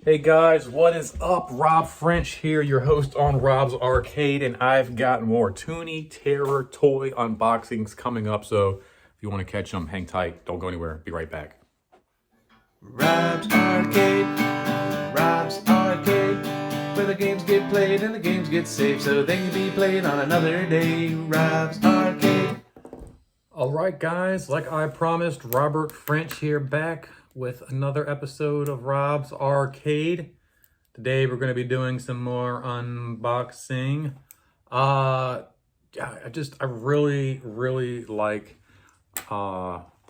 Hey guys, what is up? Rob French here, your host on Rob's Arcade, and I've got more TOONY Terror toy unboxings coming up, so if you want to catch them, hang tight. Don't go anywhere. Be right back. Rob's Arcade, Rob's Arcade, where the games get played and the games get saved so they can be played on another day. Rob's Arcade. All right, guys, like I promised, Robert French here back with another episode of Rob's Arcade. Today we're going to be doing some more unboxing. I really like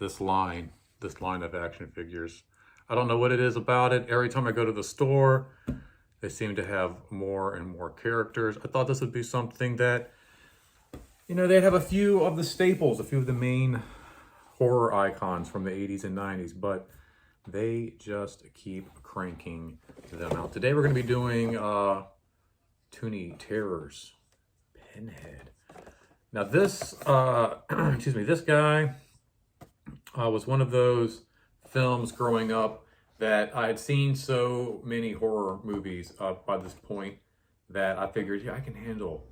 this line of action figures. I don't know what it is about it. Every time I go to the store, they seem to have more and more characters. I thought this would be something that, you know, they'd have a few of the staples, a few of the main horror icons from the 80s and 90s, but they just keep cranking them out. Today we're going to be doing TOONY Terrors Pinhead. Now this, this guy was one of those films growing up that I had seen so many horror movies by this point that I figured, yeah, I can handle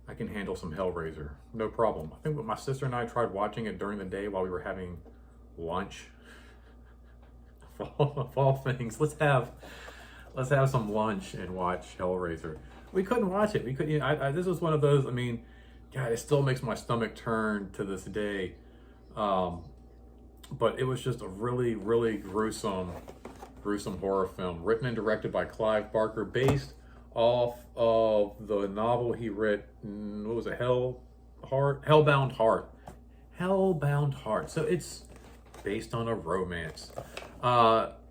some Hellraiser, no problem. I think my sister and I tried watching it during the day while we were having lunch. Of all things, let's have some lunch and watch Hellraiser. We couldn't watch it. We couldn't. This was one of those. I mean, God, it still makes my stomach turn to this day. But it was just a really, really gruesome horror film, written and directed by Clive Barker, based off of the novel he wrote. What was it? Hellbound Heart. So it's based on a romance.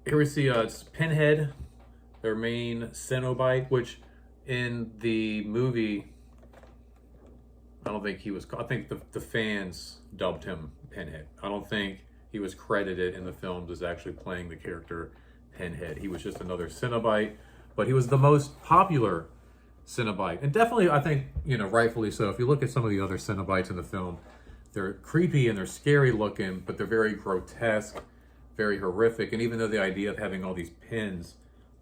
Here we see it's Pinhead, their main Cenobite, which in the movie, I don't think he was, I think the fans dubbed him Pinhead. I don't think he was credited in the films as actually playing the character Pinhead. He was just another Cenobite, but he was the most popular Cenobite. And definitely, I think, you know, rightfully so. If you look at some of the other Cenobites in the film, they're creepy and they're scary looking, but they're very grotesque, very horrific. And even though the idea of having all these pins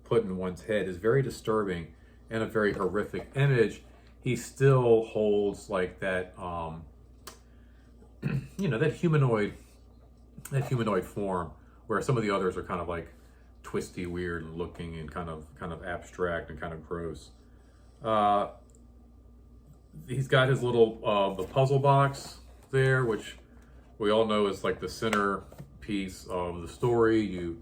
put in one's head is very disturbing and a very horrific image, he still holds like that, you know, that humanoid form, where some of the others are kind of like twisty, weird looking and kind of abstract and kind of gross. He's got his little the puzzle box there, which we all know is like the center piece of the story. You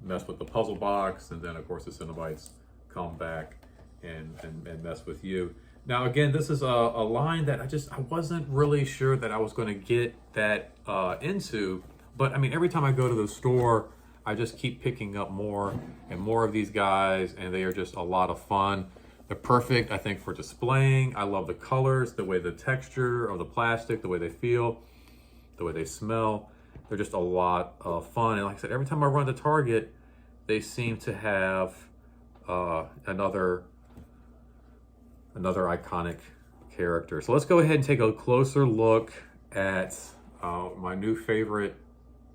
mess with the puzzle box, and then of course the Cenobites come back and mess with you. Now again, this is a line that I wasn't really sure that I was going to get that into, but I mean, every time I go to the store, I just keep picking up more and more of these guys, and they are just a lot of fun. They're perfect, I think, for displaying. I love the colors, the way the texture of the plastic, the way they feel, the way they smell. They're just a lot of fun. And like I said, every time I run to Target, they seem to have another iconic character. So let's go ahead and take a closer look at my new favorite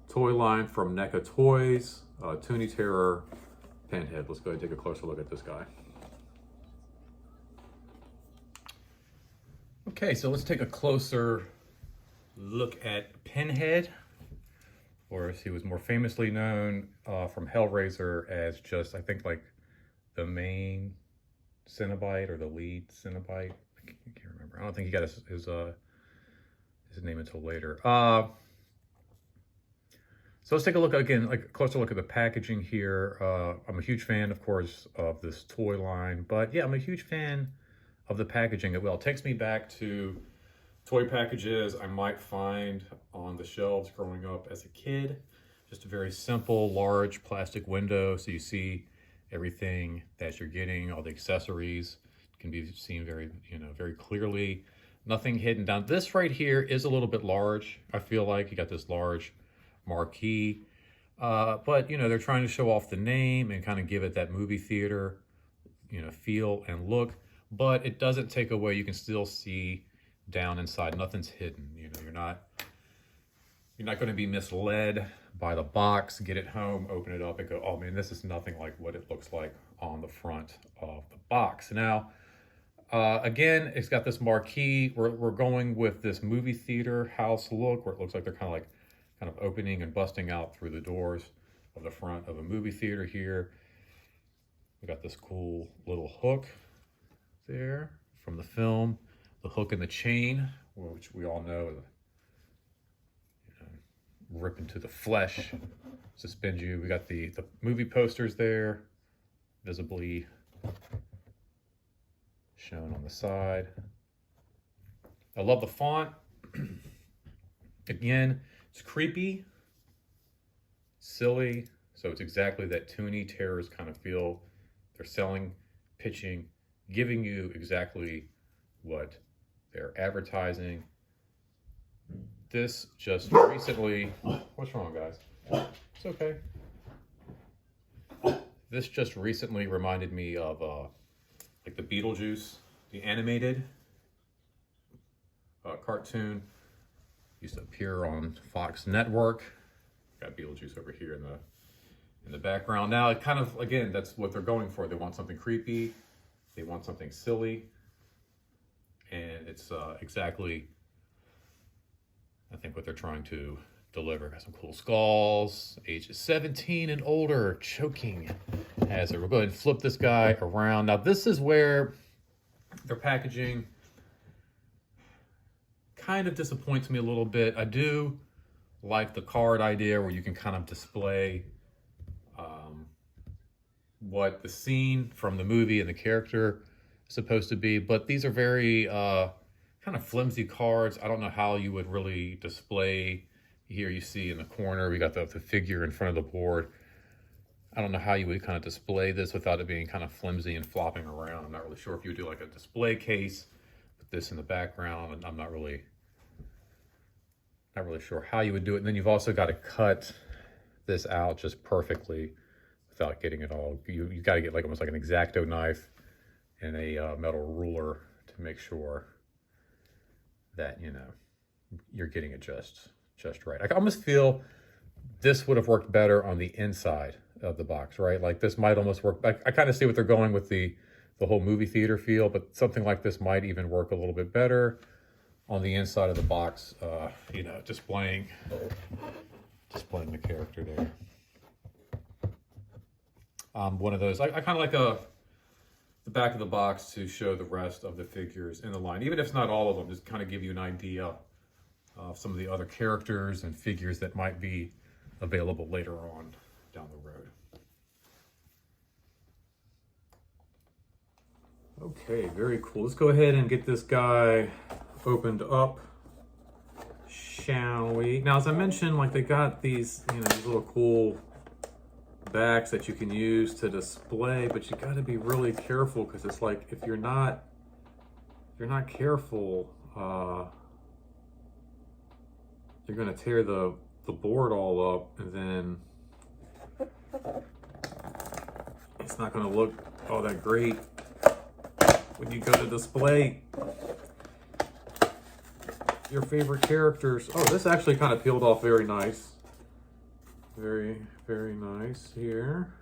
toy line from NECA Toys, TOONY Terror Pinhead. Let's go ahead and take a closer look at this guy. Okay, so let's take a closer look at Pinhead, or as he was more famously known from Hellraiser as just, I think, like the main Cenobite or the lead Cenobite. I can't remember. I don't think he got his name until later. So let's take a look again, like a closer look at the packaging here. I'm a huge fan, of course, of this toy line, but yeah, I'm a huge fan of the packaging. Well, it takes me back to toy packages I might find on the shelves growing up as a kid. Just a very simple, large plastic window, so you see everything that you're getting. All the accessories can be seen very, very clearly. Nothing hidden down. This right here is a little bit large. I feel like you got this large marquee, but you know, they're trying to show off the name and kind of give it that movie theater, you know, feel and look. But it doesn't take away. You can still see down inside. Nothing's hidden. You know, you're not going to be misled by the box. Get it home, open it up, and go, oh man, this is nothing like what it looks like on the front of the box. Now, again, it's got this marquee. We're going with this movie theater house look where it looks like they're kind of opening and busting out through the doors of the front of a movie theater here. We got this cool little hook there from the film, the hook and the chain, which we all know, rip into the flesh, suspend you. We got the movie posters there, visibly shown on the side. I love the font. Again, it's creepy, silly, so it's exactly that Toonie Terrors kind of feel. They're selling, pitching, giving you exactly what they're advertising. This just recently, what's wrong, guys? It's okay. This just recently reminded me of like the Beetlejuice, the animated cartoon. Used to appear on Fox Network. Got Beetlejuice over here in the background. Now, it kind of, again, that's what they're going for. They want something creepy. They want something silly. And it's exactly, I think, what they're trying to deliver. Got some cool skulls, ages 17 and older, choking hazard. We'll go ahead and flip this guy around. Now, this is where their packaging kind of disappoints me a little bit. I do like the card idea where you can kind of display what the scene from the movie and the character is supposed to be, but these are very kind of flimsy cards. I don't know how you would really display. Here you see in the corner, we got the figure in front of the board. I don't know how you would kind of display this without it being kind of flimsy and flopping around. I'm not really sure if you would do like a display case with this in the background, and I'm not really sure how you would do it. And then you've also got to cut this out just perfectly without getting it all. You got to get like almost like an X-Acto knife and a metal ruler to make sure that, you know, you're getting it just right. I almost feel this would have worked better on the inside of the box, right? Like this might almost work. I kind of see what they're going with the whole movie theater feel, but something like this might even work a little bit better on the inside of the box, you know, displaying the character there. One of those, I kind of like the back of the box to show the rest of the figures in the line, even if it's not all of them, just kind of give you an idea of some of the other characters and figures that might be available later on down the road. Okay, very cool. Let's go ahead and get this guy opened up, shall we? Now, as I mentioned, like they got these, you know, these little cool backs that you can use to display, but you got to be really careful because it's like if you're not careful, you're gonna tear the board all up, and then it's not gonna look all that great when you go to display your favorite characters. Oh, this actually kind of peeled off very nice. Very, very nice here.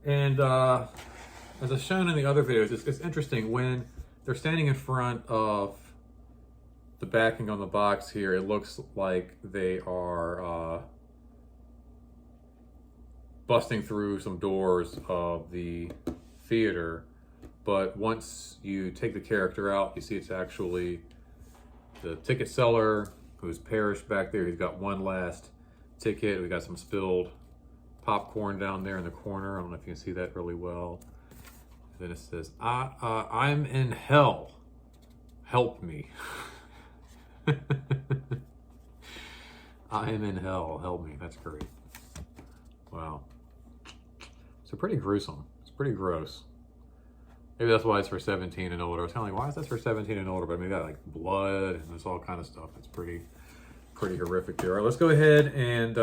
And as I've shown in the other videos, it's interesting when they're standing in front of the backing on the box here, it looks like they are busting through some doors of the theater. But once you take the character out, you see it's actually the ticket seller who's perished back there. He's got one last ticket. We got some spilled popcorn down there in the corner. I don't know if you can see that really well. And then it says, I'm in hell. Help me. I am in hell. Help me. That's great. Wow. So pretty gruesome. It's pretty gross. Maybe that's why it's for 17 and older. I was kind of like, why is that for 17 and older? But maybe got like blood and there's all kind of stuff. It's pretty horrific there. All right, let's go ahead and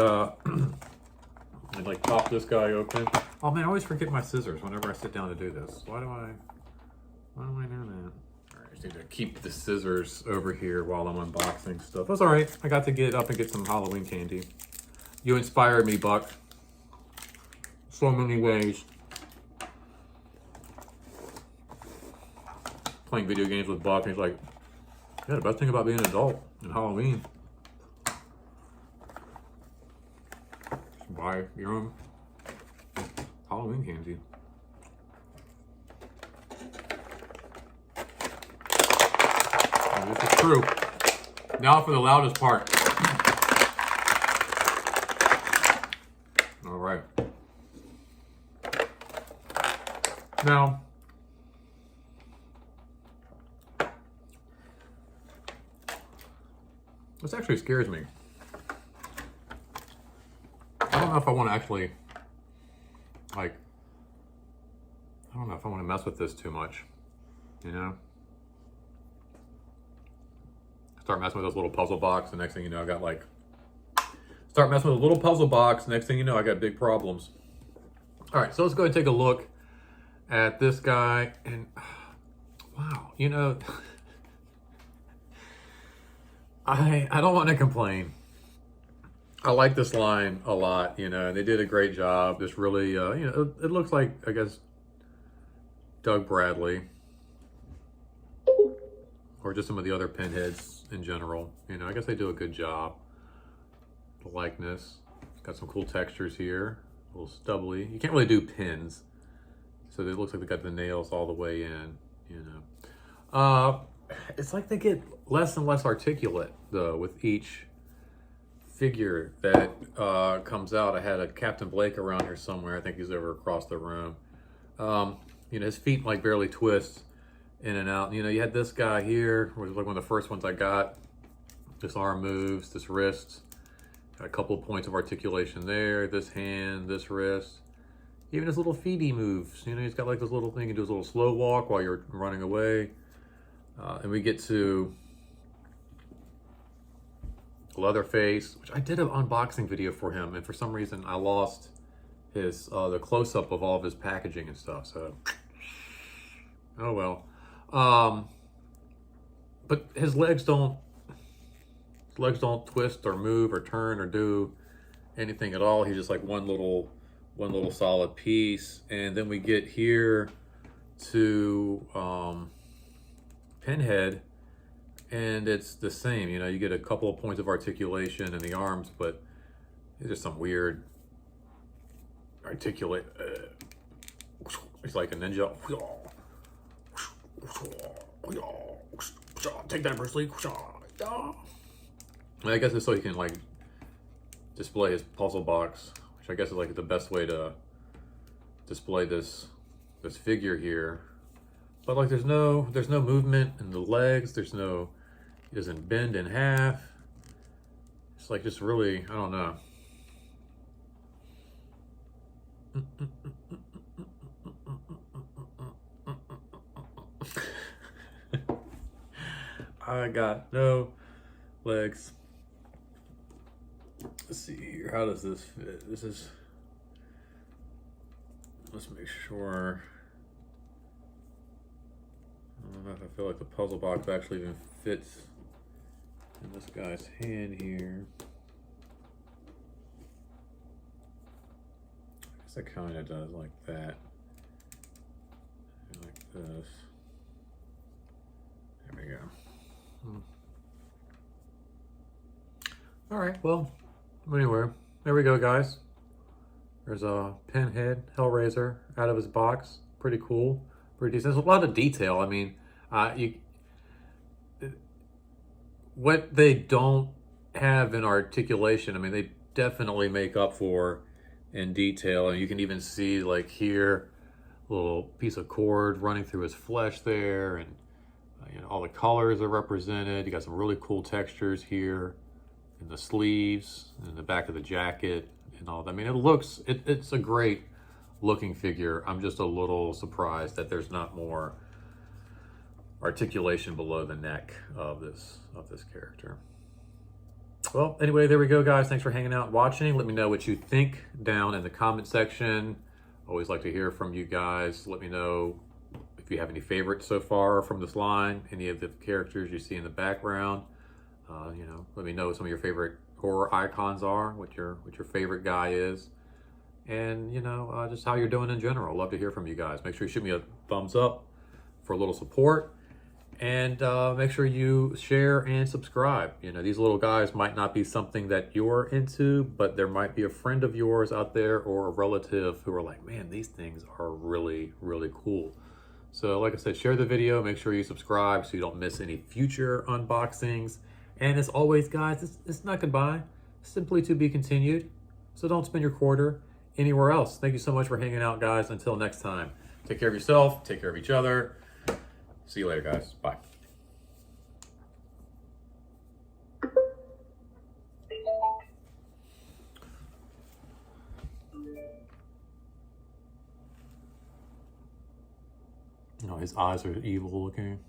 like pop this guy open. Oh man, I always forget my scissors whenever I sit down to do this. Why do I do that? All right, I just need to keep the scissors over here while I'm unboxing stuff. That's all right. I got to get up and get some Halloween candy. You inspired me, Buck. So many ways. playing video games with Buck, and he's like, yeah, the best thing about being an adult in Halloween is buy your own Halloween candy. And this is true. Now for the loudest part. All right. Now, this actually scares me. I don't know if I want to actually, like, I don't know if I want to mess with this too much, you know? Start messing with this little puzzle box, the next thing you know, I got like, start messing with a little puzzle box, next thing you know, I got big problems. All right, so let's go ahead and take a look at this guy, and wow, you know, I don't want to complain. I like this line a lot, you know, they did a great job. This really, you know, it looks like, I guess, Doug Bradley, or just some of the other Pinheads in general. You know, I guess they do a good job. The likeness, it's got some cool textures here, a little stubbly. You can't really do pins, so it looks like they got the nails all the way in, you know. It's like they get less and less articulate, though, with each figure that comes out. I had a Captain Blake around here somewhere. I think he's over across the room. You know, his feet like barely twist in and out. You know, you had this guy here, which was like one of the first ones I got. This arm moves, this wrist. Got a couple of points of articulation there. This hand, this wrist. Even his little feety moves. You know, he's got like this little thing. He does a little slow walk while you're running away. And we get to Leatherface, which I did an unboxing video for him, and for some reason I lost his the close-up of all of his packaging and stuff, so oh well. But his legs don't twist or move or turn or do anything at all. He's just like one little solid piece. And then we get here to Pinhead, and it's the same. You know, you get a couple of points of articulation in the arms, but it's just some weird articulate. It's like a ninja. Take that, Bruce Lee. I guess it's so you can like display his puzzle box, which I guess is like the best way to display this figure here. But like there's no movement in the legs. He doesn't bend in half. It's like just really, I don't know. I got no legs. Let's see here. How does this fit? Let's make sure. I don't know if I feel like the puzzle box actually even fits in this guy's hand here. I guess it kind of does like that. And like this. There we go. All right, well, anyway, there we go, guys. There's a Pinhead Hellraiser out of his box. Pretty cool, pretty decent. There's a lot of detail. I mean, what they don't have in articulation, I mean, they definitely make up for in detail. And you can even see, like here, a little piece of cord running through his flesh there, and you know, all the colors are represented. You got some really cool textures here in the sleeves, in the back of the jacket, and all that. I mean, it's a great looking figure. I'm just a little surprised that there's not more articulation below the neck of this character. Well, anyway, there we go, guys. Thanks for hanging out and watching. Let me know what you think down in the comment section. Always like to hear from you guys. Let me know if you have any favorites so far from this line, any of the characters you see in the background. You know, let me know what some of your favorite horror icons are, what your favorite guy is, and you know, just how you're doing in general. Love to hear from you guys. Make sure you shoot me a thumbs up for a little support, And make sure you share and subscribe. You know, these little guys might not be something that you're into, but there might be a friend of yours out there or a relative who are like, man, these things are really, really cool. So like I said, share the video, make sure you subscribe so you don't miss any future unboxings. And as always, guys, it's not goodbye, simply to be continued. So don't spend your quarter anywhere else. Thank you so much for hanging out, guys. Until next time, take care of yourself, take care of each other. See you later, guys. Bye. No, his eyes are evil looking.